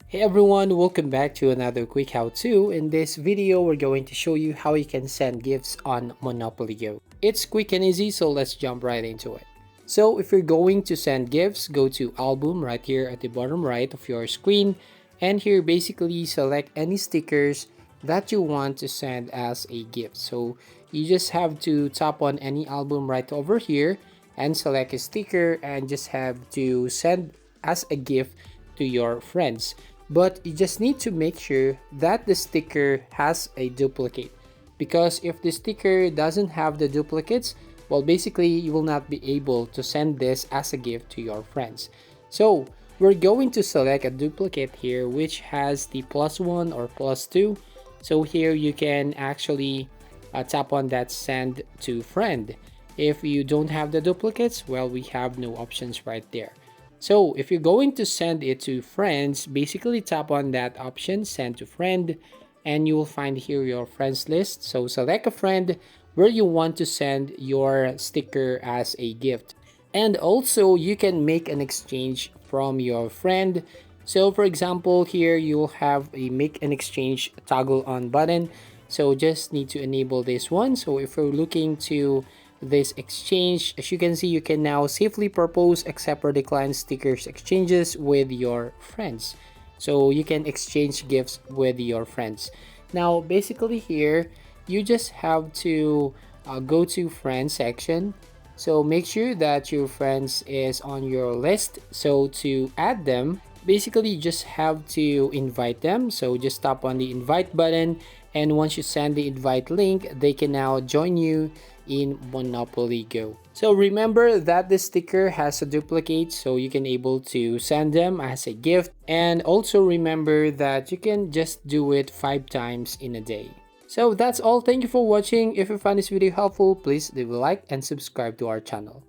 Hey everyone, welcome back to another quick how-to. In this video, we're going to show you how you can send gifts on Monopoly Go. It's quick and easy, so let's jump right into it. So if you're going to send gifts, go to album right here at the bottom right of your screen, and here basically select any stickers that you want to send as a gift. So you just have to tap on any album right over here and select a sticker and just have to send as a gift to your friends, but you just need to make sure that the sticker has a duplicate, because if the sticker doesn't have the duplicates, well, basically you will not be able to send this as a gift to your friends. So we're going to select a duplicate here which has the +1 or +2. So here you can actually tap on that send to friend. If you don't have the duplicates, well, we have no options right there. So if you're going to send it to friends, basically tap on that option, send to friend, and you will find here your friends list. So select a friend where you want to send your sticker as a gift. And also you can make an exchange from your friend. So for example, here you'll have a make an exchange toggle on button. So just need to enable this one. So if you're looking to this exchange, as you can see, you can now safely propose, accept or decline stickers exchanges with your friends. So you can exchange gifts with your friends. Now basically here you just have to go to friends section. So make sure that your friends is on your list. So to add them, basically you just have to invite them. So just tap on the invite button, and once you send the invite link, they can now join you in Monopoly Go. So remember that the sticker has a duplicate, so you can able to send them as a gift, and also remember that you can just do it 5 times in a day. So that's all. Thank you for watching. If you found this video helpful, please leave a like and subscribe to our channel.